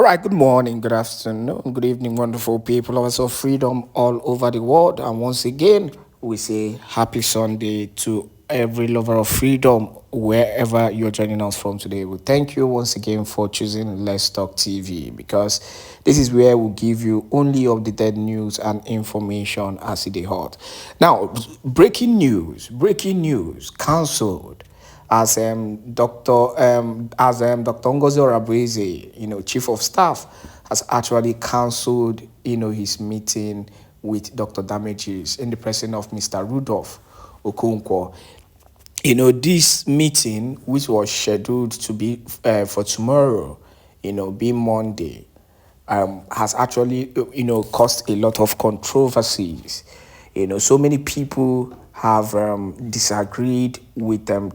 All right, good morning, good afternoon, good evening, wonderful people, lovers of freedom all over the world. And once again, we say happy Sunday to every lover of freedom, wherever you're joining us from today. We thank you once again for choosing Let's Talk TV because this is where we give you only updated news and information as it is hot. Now, breaking news, cancelled as Dr. Ngozi Orabueze, chief of staff, has actually cancelled, his meeting with Dr. Damages in the presence of Mr. Rudolph Okonkwo. This meeting, which was scheduled to be for tomorrow, being Monday, has actually, caused a lot of controversies. So many people have disagreed with Dr.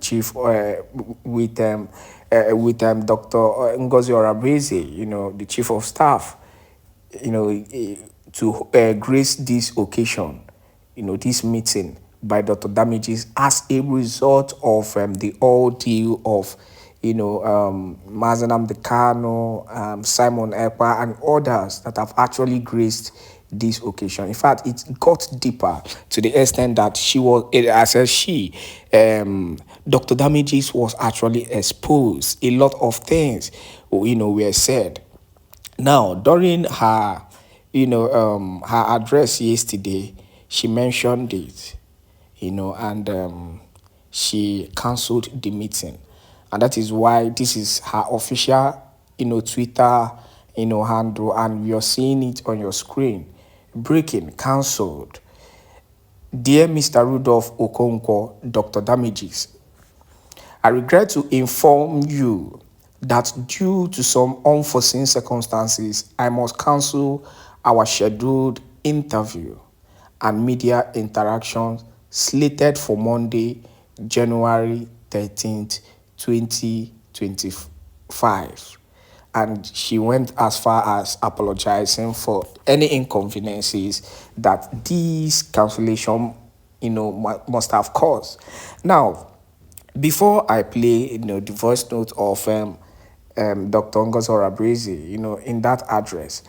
Ngozi Orabueze, the chief of staff, to grace this occasion, this meeting by Dr. Damages as a result of the ordeal of, Mazenam Dekano, Simon Ekpa, and others that have actually graced this occasion. In fact, it got deeper to the extent that Dr. Damages was actually exposed. A lot of things, were said. Now, during her address yesterday, she mentioned it, and she cancelled the meeting, and that is why this is her official, Twitter, handle, and you're seeing it on your screen. Breaking, cancelled. Dear Mr. Rudolph Okonkwo, Dr. Damages, I regret to inform you that due to some unforeseen circumstances, I must cancel our scheduled interview and media interactions slated for Monday, January 13th, 2025. And she went as far as apologizing for any inconveniences that this cancellation, must have caused. Now, before I play, the voice note of Dr. Ngozi Orabueze, in that address,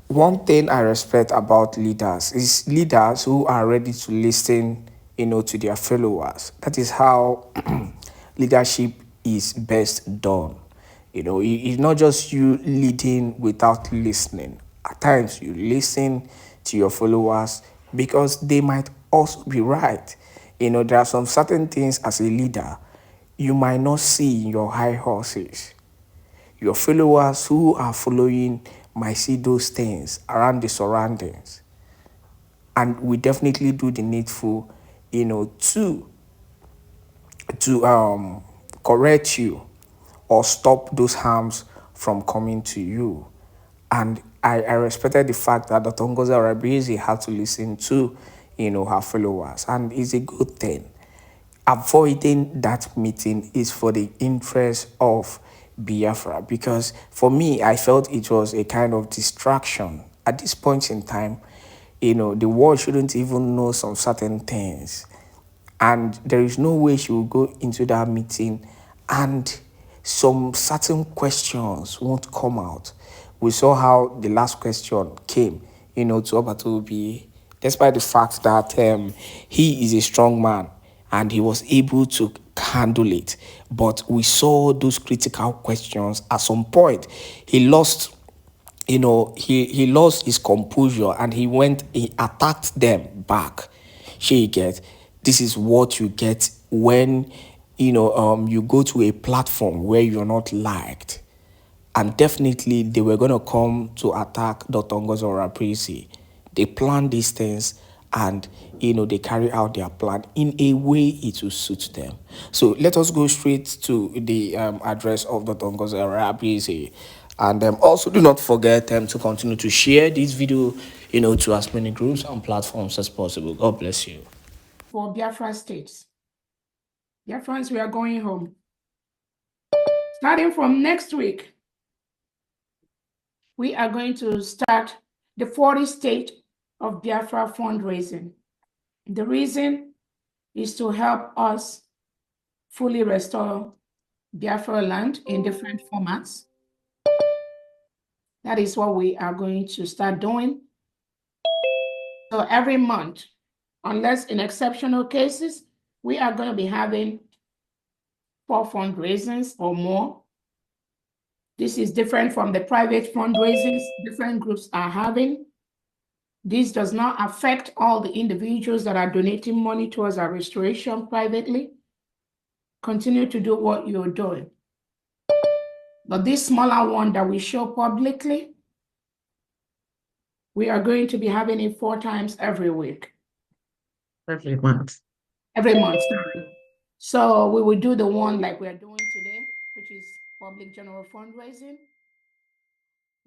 one thing I respect about leaders is leaders who are ready to listen, to their followers. That is how leadership is best done. It's not just you leading without listening. At times, you listen to your followers because they might also be right. There are some certain things as a leader you might not see in your high horses. Your followers who are following might see those things around the surroundings. And we definitely do the needful, to correct you or stop those harms from coming to you. And I respected the fact that Dr. Ngozi Orabueze had to listen to, her followers. And it's a good thing. Avoiding that meeting is for the interest of Biafra, because for me, I felt it was a kind of distraction. At this point in time, the world shouldn't even know some certain things. And there is no way she will go into that meeting and some certain questions won't come out. We saw how the last question came, to Obatobi, despite the fact that he is a strong man and he was able to handle it. But we saw those critical questions at some point. He lost he lost his composure and he attacked them back. She get this is what you get when you go to a platform where you're not liked. And definitely they were going to come to attack Dr. Ngozi Orabueze. They plan these things and they carry out their plan in a way it will suit them. So let us go straight to the address of Dr. Ngozi Orabueze. And also do not forget to continue to share this video, to as many groups and platforms as possible. God bless you. For Biafra states. Biafrans, we are going home. Starting from next week, we are going to start the 40th stage of Biafra fundraising. The reason is to help us fully restore Biafra land in different formats. That is what we are going to start doing. So every month, unless in exceptional cases, we are going to be having 4 fundraisers or more. This is different from the private fundraisers different groups are having. This does not affect all the individuals that are donating money towards our restoration privately. Continue to do what you're doing. But this smaller one that we show publicly, we are going to be having it 4 times every week. Every month. Every month. So we will do the one like we are doing today, which is public general fundraising.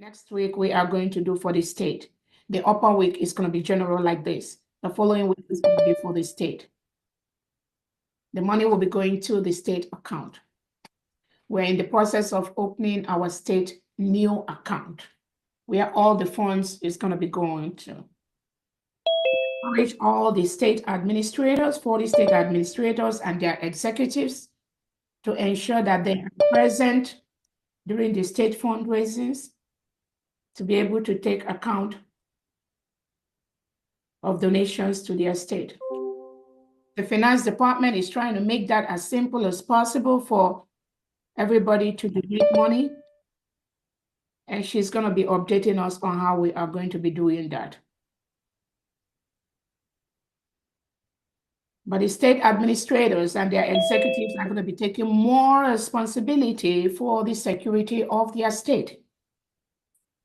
Next week, we are going to do for the state. The upper week is going to be general like this. The following week is going to be for the state. The money will be going to the state account. We're in the process of opening our state new account where all the funds is going to be going to. Encourage all the state administrators, 40 state administrators and their executives to ensure that they are present during the state fundraisings to be able to take account of donations to their state. The finance department is trying to make that as simple as possible for everybody to donate money. And she's going to be updating us on how we are going to be doing that. But the state administrators and their executives are going to be taking more responsibility for the security of their state.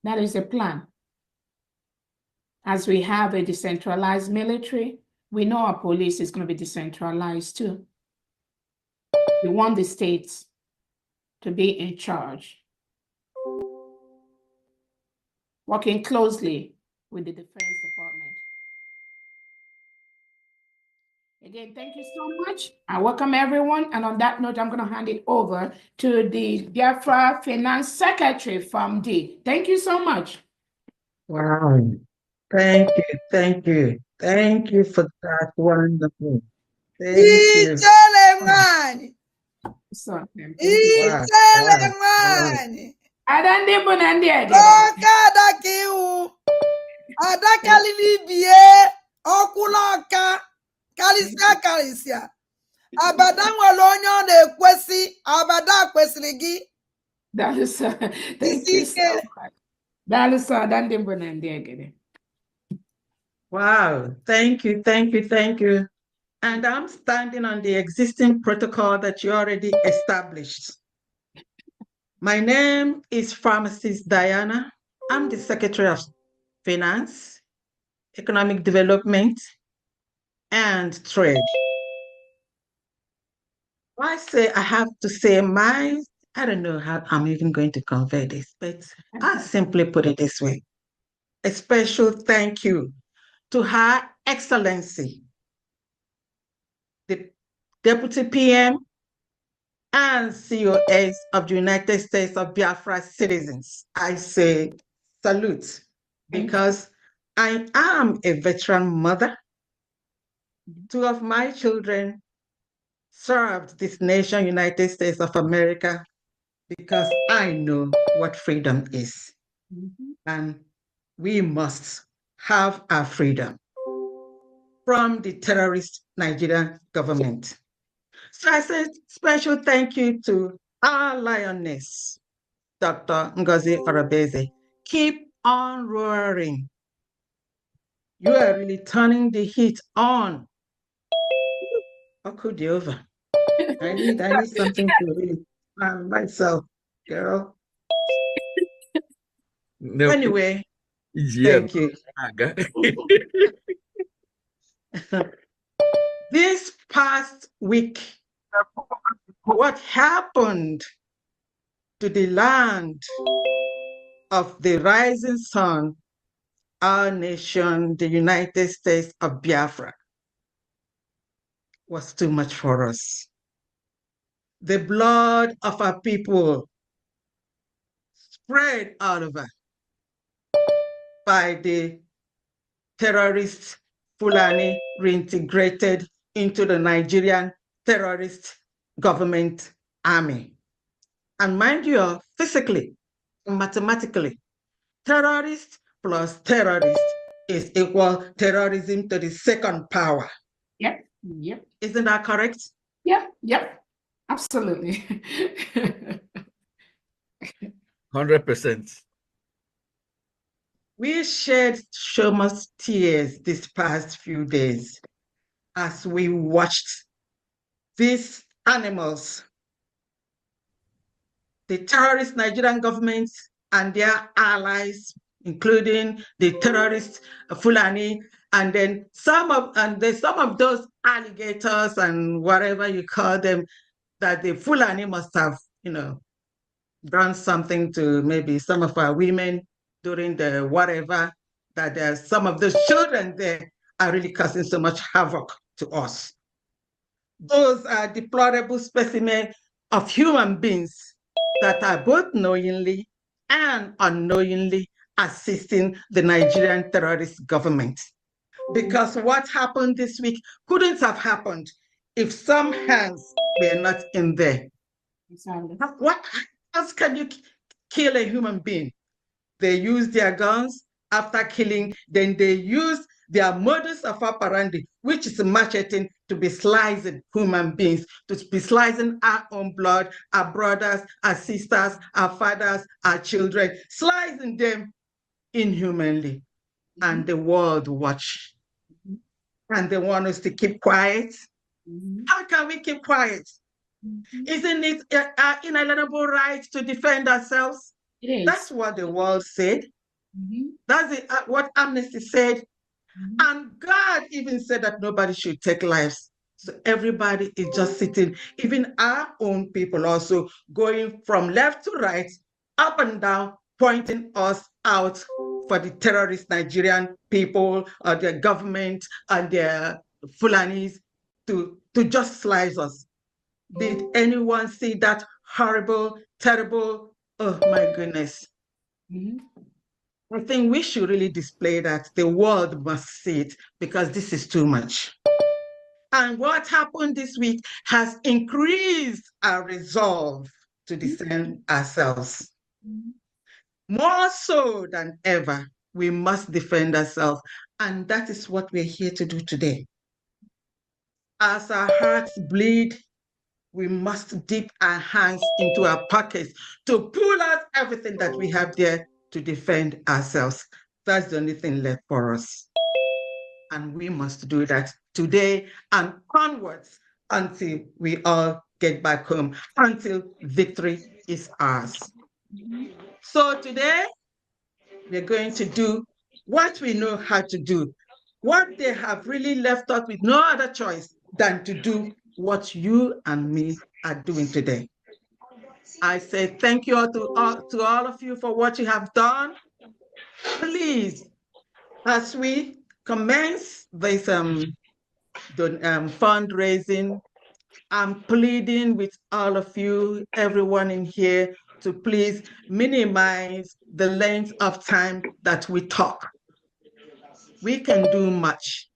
That is the plan. As we have a decentralized military, we know our police is going to be decentralized too. We want the states to be in charge, working closely with the Defense Department. Again, thank you so much. I welcome everyone. And on that note, I'm going to hand it over to the Biafra Finance Secretary from D. Thank you so much. Wow. Thank you. Thank you. Thank you for that. Wonderful. Thank you. So, Kalisia. Abada nwere onye ọ na-ekwesị, abada kwesịrị gị. That is thank you so much. That is wow. Thank you. Thank you. Thank you. And I'm standing on the existing protocol that you already established. My name is Pharmacist Diana. I'm the Secretary of Finance, Economic Development, and Trade. I have to say I don't know how I'm even going to convey this, but I'll simply put it this way. A special thank you to Her Excellency, the Deputy PM and COS of the United States of Biafra citizens. I say salute, because I am a veteran mother. 2 of my children served this nation, United States of America, because I know what freedom is. And we must have our freedom from the terrorist Nigerian government. So I said special thank you to our lioness, Dr. Ngozi Orabueze. Keep on roaring. You are really turning the heat on. Over. I need something to really plan myself, girl. No, anyway, thank you. This past week, what happened to the land of the rising sun, our nation, the United States of Biafra, was too much for us. The blood of our people spread all over by the terrorists Fulani reintegrated into the Nigerian terrorist government army. And mind you, physically and mathematically, terrorist plus terrorist is equal terrorism to the second power. Yep. Yep. Isn't that correct? Yep. Yep. Absolutely. 100%. We shed so much tears these past few days as we watched these animals, the terrorist Nigerian government and their allies, including the terrorist Fulani, and then some of those alligators and whatever you call them, that the Fulani must have, done something to maybe some of our women during the whatever, that there's some of those children there are really causing so much havoc to us. Those are deplorable specimens of human beings that are both knowingly and unknowingly assisting the Nigerian terrorist government. Because what happened this week couldn't have happened if some hands were not in there. Exactly. What else can you kill a human being? They use their guns after killing, then they use their modus operandi, which is macheting, to be slicing human beings, to be slicing our own blood, our brothers, our sisters, our fathers, our children, slicing them inhumanly. And the world watch. And they want us to keep quiet. How can we keep quiet? Isn't it our inalienable right to defend ourselves? It is. That's what the world said. That's what Amnesty said. And God even said that nobody should take lives. So everybody is just sitting, even our own people also going from left to right, up and down, pointing us out for the terrorist Nigerian people or their government and their Fulanis to just slice us. Did anyone see that horrible, terrible? Oh my goodness. I think we should really display that. The world must see it, because this is too much. And what happened this week has increased our resolve to defend ourselves. More so than ever, we must defend ourselves. And that is what we're here to do today. As our hearts bleed, we must dip our hands into our pockets to pull out everything that we have there to defend ourselves. That's the only thing left for us. And we must do that today and onwards until we all get back home, until victory is ours. So today, we're going to do what we know how to do, what they have really left us with no other choice than to do what you and me are doing today. I say thank you all to all of you for what you have done. Please, as we commence this fundraising, I'm pleading with all of you, everyone in here, to please minimize the length of time that we talk. We can do much.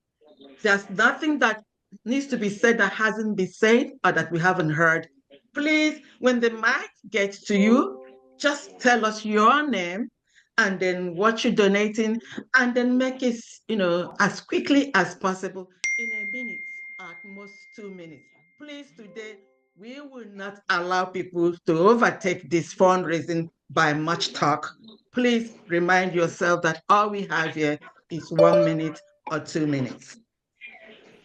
There's nothing that needs to be said that hasn't been said or that we haven't heard. Please, when the mic gets to you, just tell us your name and then what you're donating, and then make it, as quickly as possible, in a minute, at most 2 minutes. Please, today, we will not allow people to overtake this fundraising by much talk. Please remind yourself that all we have here is 1 minute or 2 minutes.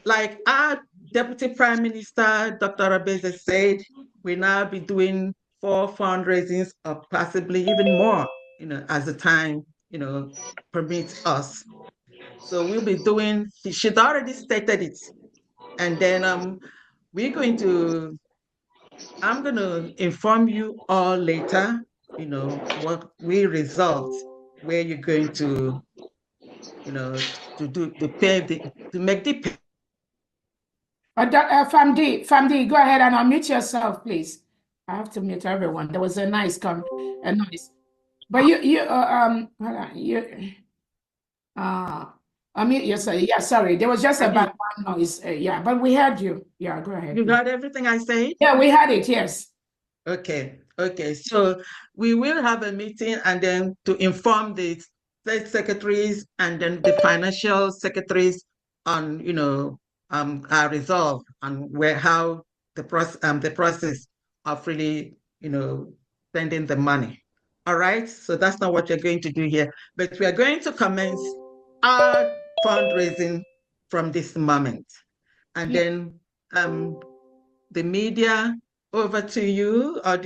Like our Deputy Prime Minister, Dr. Orabueze, said, we'll now be doing 4 fundraisings or possibly even more, as the time, permits us. So we'll be doing, she'd already stated it. And then I'm going to inform you all later, what we resolved, where you're going to, to make the Famdi, go ahead and unmute yourself, please. I have to mute everyone. There was a nice noise. But unmute yourself. Yeah, sorry. There was just a background noise. Yeah, but we heard you. Yeah, go ahead. You got everything I said? Yeah, we had it, yes. Okay. Okay. So we will have a meeting and then to inform the state secretaries and then the financial secretaries on, our resolve and how the process of really, spending the money. All right. So that's not what we're going to do here, but we are going to commence our fundraising from this moment. And then the media, over to you, or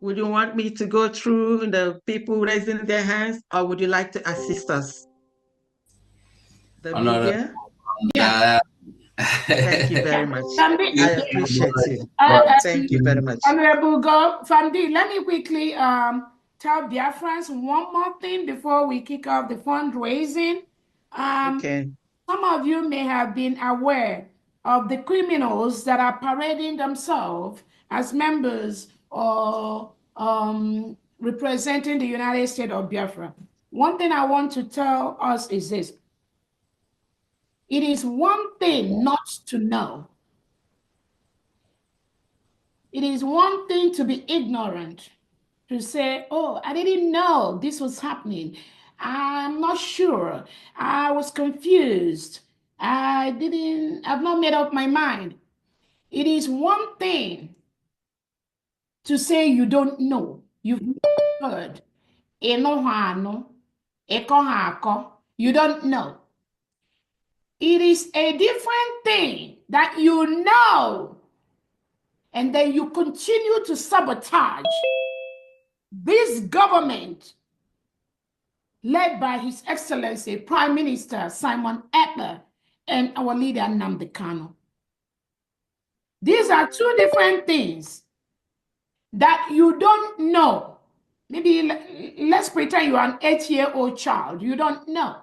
would you want me to go through the people raising their hands, or would you like to assist us? The media? Yeah. Thank you very much. Famdi, I appreciate you. Thank you very much. Honorable Famdi, let me quickly tell Biafrans one more thing before we kick off the fundraising. Okay. Some of you may have been aware of the criminals that are parading themselves as members or representing the United States of Biafra. One thing I want to tell us is this. It is one thing not to know. It is one thing to be ignorant, to say, oh, I didn't know this was happening. I'm not sure. I was confused. I've not made up my mind. It is one thing to say you don't know. You've heard. You don't know. It is a different thing that you know, and then you continue to sabotage this government led by His Excellency Prime Minister Simon Ekpa and our leader Nnamdi Kanu. These are two different things that you don't know. Maybe let's pretend you are an 8-year-old child. You don't know.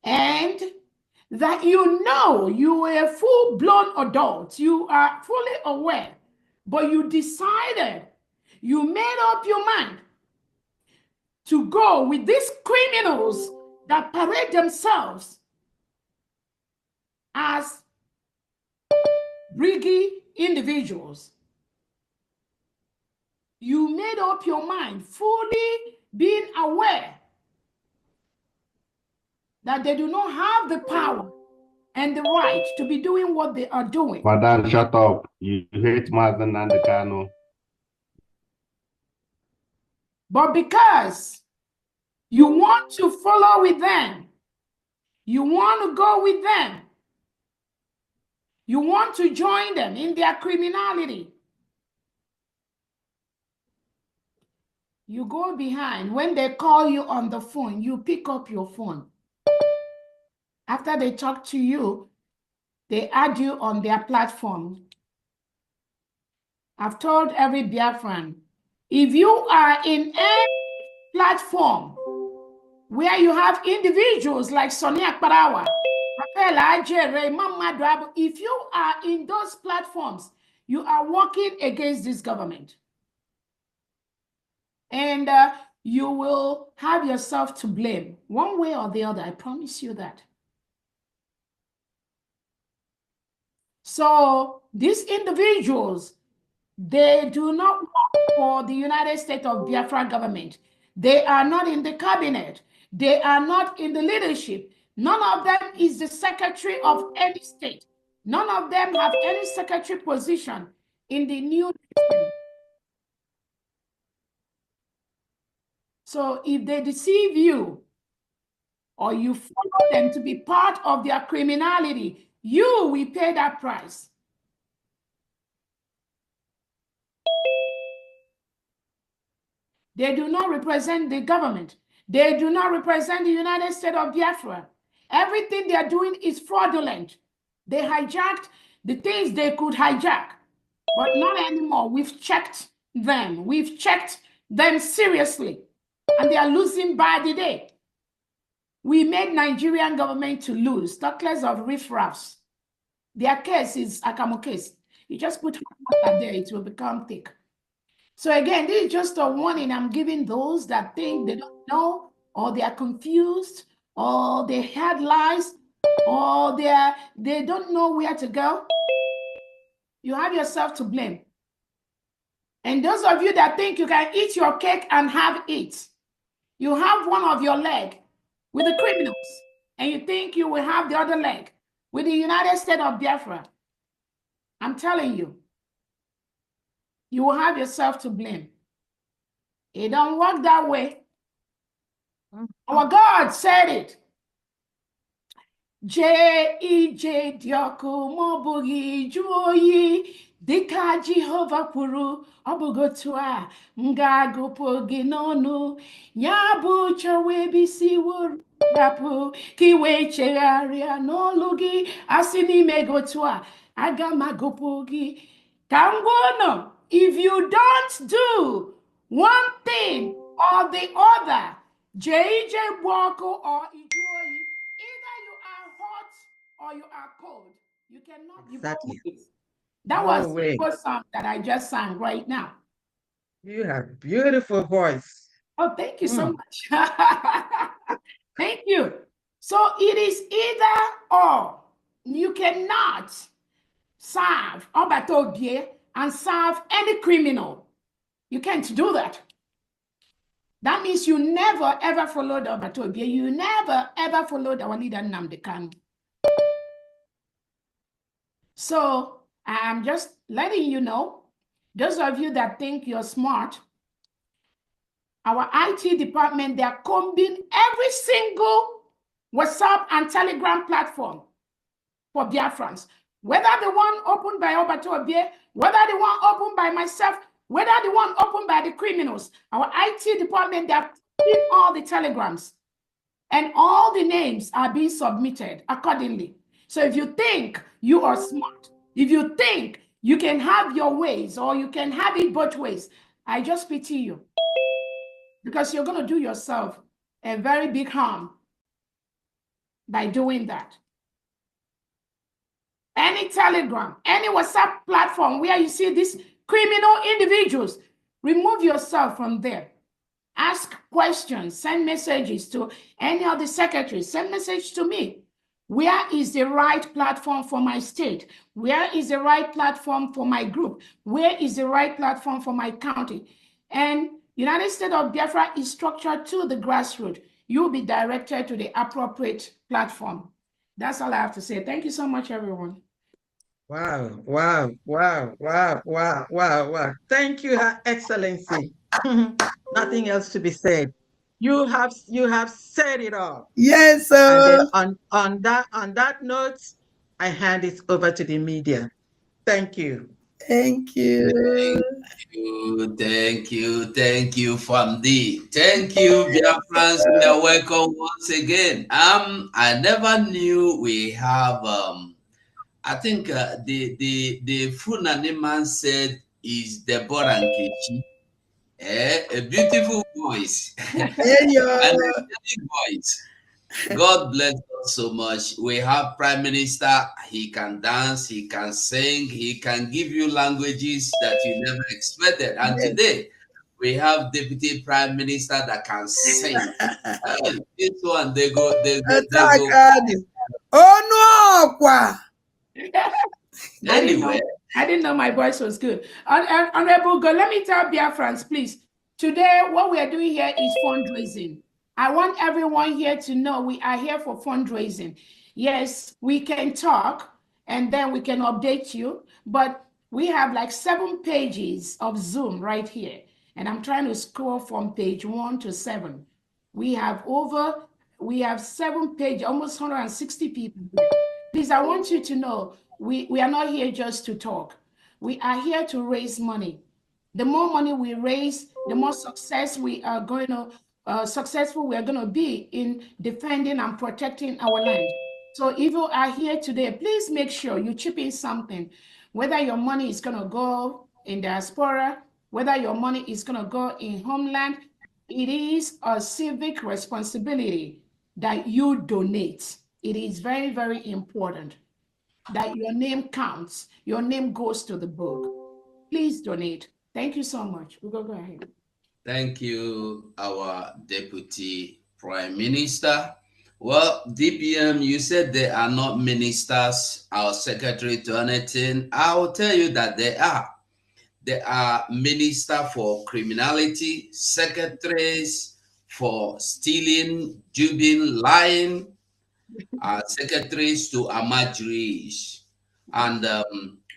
And that you know you are a full-blown adult. You are fully aware. But you decided, you made up your mind to go with these criminals that parade themselves as briggy individuals. You made up your mind, fully being aware that they do not have the power and the right to be doing what they are doing. Madam, shut up. You hate Mazen Nnamdi Kanu. But because you want to follow with them, you want to go with them, you want to join them in their criminality, you go behind. When they call you on the phone, you pick up your phone. After they talk to you, they add you on their platform. I've told every Biafran, if you are in any platform where you have individuals like Sonia Akparawa, if you are in those platforms, you are working against this government. And you will have yourself to blame one way or the other. I promise you that. So these individuals, they do not work for the United States of Biafra government. They are not in the cabinet. They are not in the leadership. None of them is the secretary of any state. None of them have any secretary position in the new system. So if they deceive you or you follow them to be part of their criminality, you will pay that price. They do not represent the government. They do not represent the United States of Biafra. Everything they are doing is fraudulent. They hijacked the things they could hijack, but not anymore. We've checked them. We've checked them seriously, and they are losing by the day. We made Nigerian government to lose, talk less of riffraffs. Their case is Akamo case. You just put water there, it will become thick. So again, this is just a warning I'm giving those that think they don't know, or they are confused, or they had lies, or they don't know where to go. You have yourself to blame. And those of you that think you can eat your cake and have it, you have one of your leg with the criminals, and you think you will have the other leg with the United States of Biafra. I'm telling you, you will have yourself to blame. It don't work that way. Our God said it. J Dioku Mobugi Joyi Dika Jehovah Puru Obugotua Nga Gopogi Nonu Nyabu Chawe Bisi Rapu Kiwe Chearia no Lugi Asini Megotua Agama Gopogi Kangono. If you don't do one thing or the other, JJ Bwako or Ijoyi, either you are hot or you are cold. You cannot be both. That was the first song that I just sang right now. You have beautiful voice. Oh, thank you so much. Thank you. So it is either or. You cannot serve Obatobie and serve any criminal. You can't do that. That means you never ever followed Obatobie. You never ever followed our leader Nnamdi Kanu. So I'm just letting you know, those of you that think you're smart, our IT department, they are combing every single WhatsApp and Telegram platform for Biafrans. Whether the one opened by Obatobie, whether the one opened by myself, whether the one opened by the criminals, our IT department, they are combing all the telegrams. And all the names are being submitted accordingly. So if you think you are smart, if you think you can have your ways or you can have it both ways, I just pity you. Because you're going to do yourself a very big harm by doing that. Any Telegram, any WhatsApp platform where you see these criminal individuals, remove yourself from there. Ask questions, send messages to any of the secretaries, send message to me. Where is the right platform for my state? Where is the right platform for my group? Where is the right platform for my county? And United States of Biafra is structured to the grassroots. You'll be directed to the appropriate platform. That's all I have to say. Thank you so much, everyone. Wow, wow, wow, wow, wow, wow, wow. Thank you, Her Excellency. Nothing else to be said. You have said it all. Yes, sir. And on that note, I hand it over to the media. Thank you. Thank you. Thank you, Famdi. Thank you, Biafrans. We are welcome once again. I never knew we have I think the Funani man said is Deborah Nkechi. A beautiful voice. And a beautiful voice. God bless us so much. We have Prime Minister. He can dance, he can sing, he can give you languages that you never expected. And today, we have Deputy Prime Minister that can sing. This one, they go. Oh no! Anyway. I didn't know my voice was good. Honorable God, let me tell Biafrans, please. Today, what we are doing here is fundraising. I want everyone here to know we are here for fundraising. Yes, we can talk and then we can update you, but we have like 7 pages of Zoom right here. And I'm trying to scroll from page 1 to 7. We have 7 pages, almost 160 people. Please, I want you to know, we are not here just to talk. We are here to raise money. The more money we raise, the more successful we are going to be in defending and protecting our land. So if you are here today, please make sure you chip in something, whether your money is going to go in diaspora, whether your money is going to go in homeland. It is a civic responsibility that you donate. It is very, very important that your name counts, your name goes to the book. Please donate. Thank you so much. We'll go ahead. Thank you, our Deputy Prime Minister. Well, DPM, you said they are not ministers, our secretary to anything. I will tell you that they are. There are minister for criminality, secretaries for stealing, duping, lying, secretaries to amajuris. And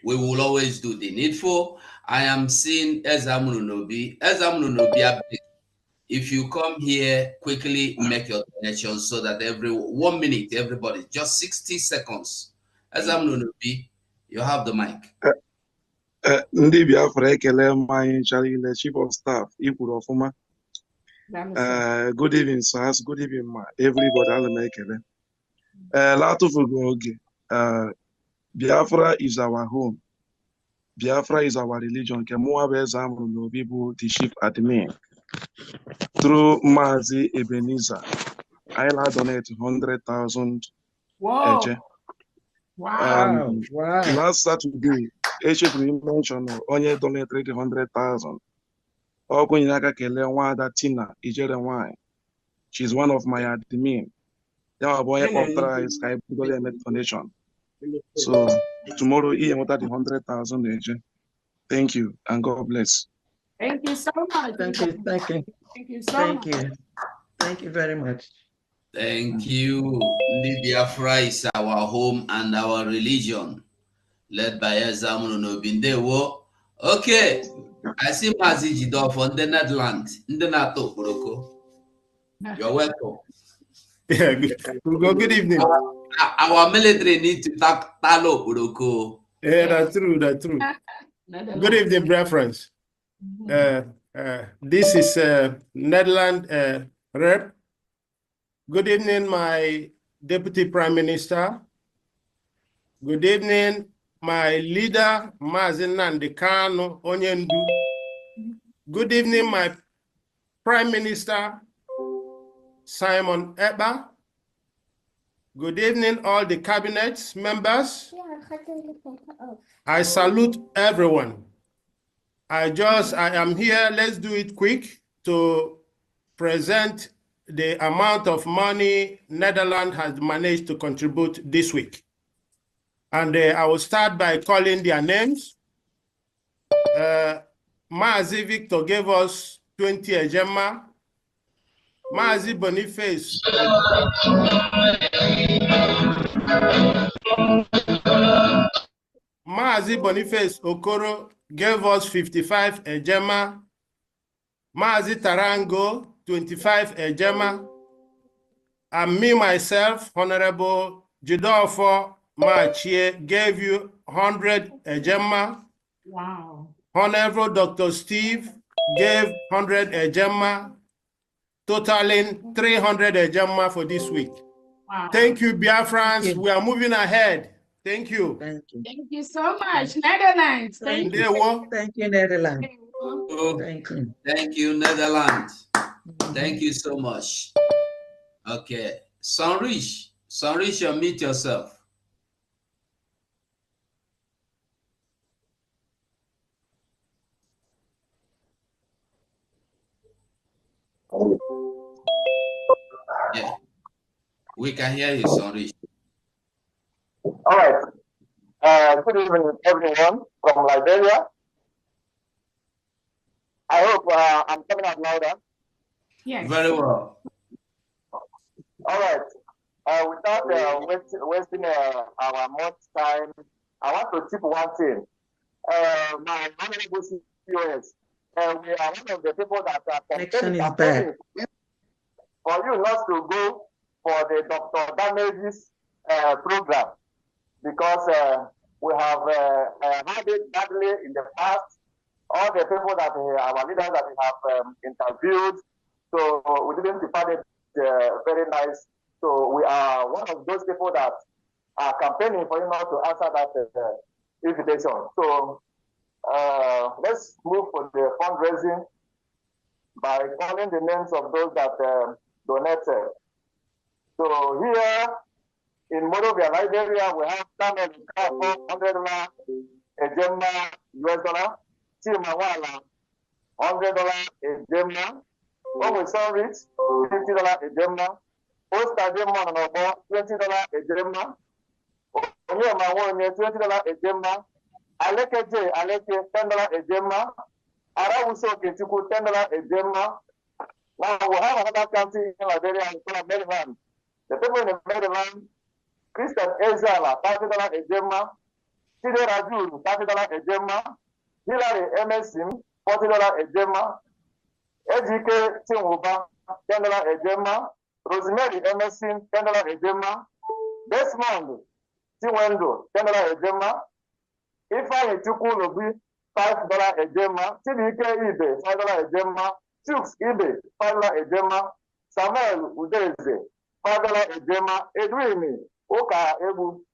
we will always do the needful. I am seeing Ezamunobi. Ezamunobi, if you come here, quickly make your donation so that every 1 minute, everybody, just 60 seconds. Ezamunobi, you have the mic. Ndị Biafra ekele m anyị nchara ile chief of staff ikwuru ọfụma. Good evening, sirs. Good evening, ma. Everybody, ala m ekele. Latụfugo oge. Biafra is our home. Biafra is our religion. Nke mụnwa bụ Ezamunobi bụ the chief admin. Through Mazi Ebenezer, I donate 100,000 eje. Wow. Last Saturday, Echefuru mention onye donated 100,000. Okunyiaka kele nwada Tina Ijere nwanyị. She's one of my admin. Ya bụ onye kpọpụtara is ka ibugole eme donation. So tomorrow he enweta the 100,000 eje. Thank you and God bless. Thank you so much. Thank you. Thank you so Thank much. you. Thank you very much. Thank you. Biafra is our home and our religion, led by Ezamunobi Ndewo. Okay, I see Mazi Jido from the Netherlands. Ndenato Boroko. You're welcome. Yeah, good evening. Our military need to talk Talo Boroko. Yeah, that's true. Good evening, Biafrans. This is Netherlands rep. Good evening, my Deputy Prime Minister. Good evening, my leader, Mazi Nnamdi Kanu Onyendu. Good evening, my Prime Minister, Simon Ekpa. Good evening, all the cabinet members. I salute everyone. I am here, let's do it quick, to present the amount of money Netherlands has managed to contribute this week. And I will start by calling their names. Mazi Victor gave us 20 ejema. Mazi Boniface. Mazi Boniface Okoro gave us 55 ejema. Mazi Tarango, 25 ejema. And me, myself, Honorable Jidofo Machie, gave you 100 ejema. Wow. Honorable Dr. Steve gave 100 ejema, totaling 300 ejema for this week. Wow. Thank you, Biafrans. We are moving ahead. Thank you. Thank you. Thank you so much, Netherlands. Thank you. Thank you, Netherlands. Oh, Thank you. thank you, Netherlands. Thank you so much. Okay, Sunrich, unmute yourself. Yeah, we can hear you, Sunrich. All right. Good evening, everyone from Liberia. I hope I'm coming out louder. Yes. Very well. All right. Without wasting our much time, I want to tip one thing. My honorable CPOS, we are one of the people that are Connection is bad. for you not to go for the Dr. Damages program, because we have had it badly in the past. All the people that our leaders that we have interviewed, so we didn't find it very nice. So we are one of those people that are campaigning for you not to answer that invitation. So let's move for the fundraising by calling the names of those that donated. So here in Monrovia, Liberia, we have Samuel Nkafo, $100, Ejema, $US, Chimawala, $100, Ejema, Owe Sunrich, $50, Ejema, Osta Demon Nobo, $20, Ejema, Onyema Wonye, $20, Ejema, Aleke J. Aleke, $10 Ejema. Arawuso Kechuku, $10 Ejema. Now we have another county in Liberia called Maryland. The people in Maryland, Christian Ezala, $30 Ejema. Chide Raju, $30 Ejema. Hillary MSim, $40 Ejema. Ejike Chinwuba, $10 Ejema. Rosemary MSim, $10 Ejema. Desmond Chinwendo, $10 Ejema. Ifeanyi Chukwulobi, $5 Ejema. Chidike Ibe, $5 Ejema. Chuks Ibe, $5 Ejema. Samuel Udeze, $5 Ejema. Edwin Oka Ebu,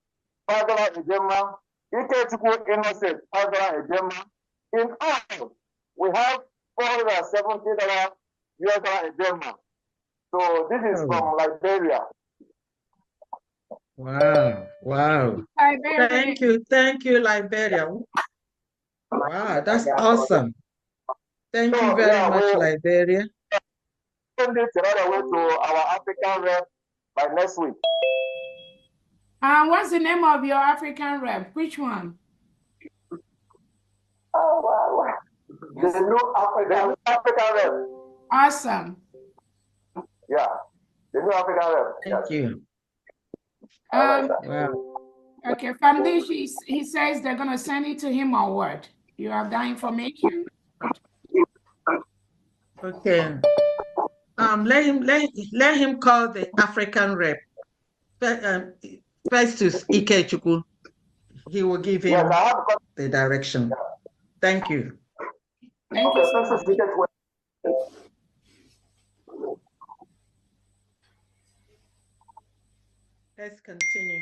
$5 Ejema. Ikechukwu Innocent, $5 Ejema. In all, we have $470 US Ejema. So this is from Liberia. Wow, wow. Liberia. Thank you, Liberia. Wow, that's awesome. Thank you very much, Liberia. Send it right away to our African rep by next week. What's the name of your African rep? Which one? The new African rep. Awesome. Yeah, the new African rep. Thank you. Wow. Okay, Famdi, he says they're gonna send it to him or what? You have that information? Okay. Let him call the African rep. Festus Ikechukwu. He will give him the direction. Thank you. Thank you so much. Let's continue.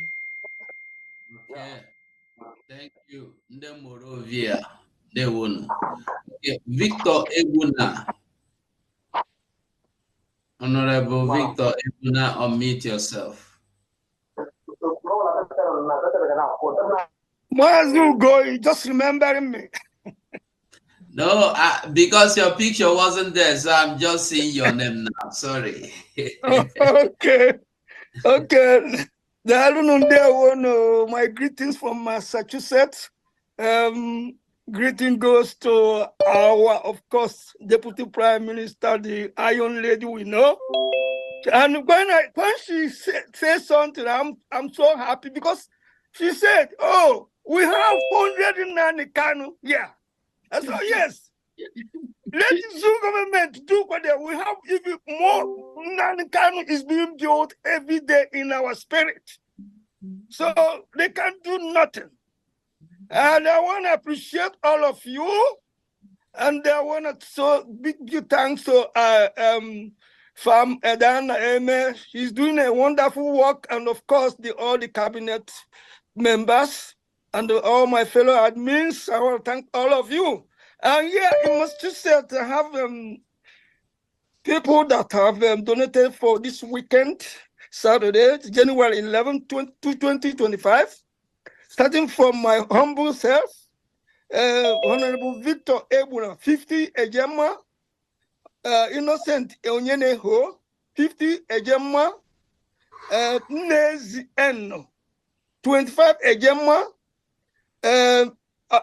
Okay. Thank you. Ndemorovia. Ndewonu. Okay. Victor Ebuna. Honorable Victor Ebuna, unmute yourself. Go, just remembering me. No, because your picture wasn't there, so I'm just seeing your name now. Sorry. Okay. Okay. My greetings from Massachusetts. Greeting goes to our, of course, Deputy Prime Minister, the Iron Lady we know. And when she said something, I'm so happy because she said, "Oh, we have 109 Kanu." Yeah. And so yes, let the Zoo government do what we have. Even more Kanu is being built every day in our spirit. So they can't do nothing. And I want to appreciate all of you. And I want to so big thanks to Fam Edan Eme. She's doing a wonderful work, and of course all the cabinet members and all my fellow admins. I want to thank all of you. And yeah, it must just say to have people that have donated for this weekend, Saturday, January 11, 2025, starting from my humble self. Honorable Victor Ebuna, 50 Ejema, Innocent Onyeneho, 50 Ejema, Nezi Eno, 25 Ejema,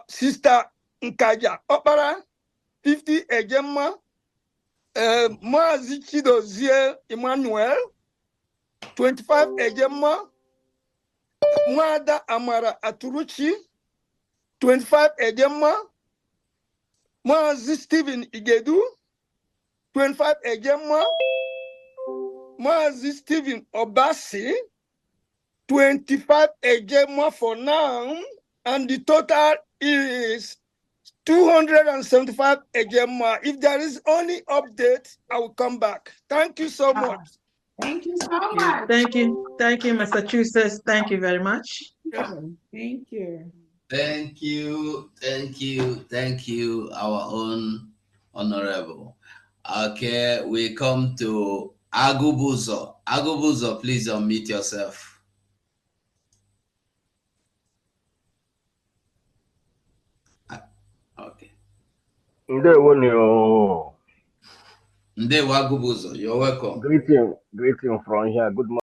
Sister Nkaja Opera, 50 Ejema, Mazi Chidozie Emmanuel, 25 Ejema, Mwada Amara Aturuchi, 25 Ejema, Mazi Stephen Igedu, 25 Ejema, Mazi Stephen Obasi, 25 Ejema for now, and the total is 275 Ejema. If there is any update, I will come back. Thank you so much. Thank you so much. Thank you, Massachusetts. Thank you very much. Thank you. Thank you, our own honorable. Okay, we come to Agubuzo. Agubuzo, please unmute yourself. Okay. Ndewo Agubuzo, you're welcome. Greeting from here. Good morning.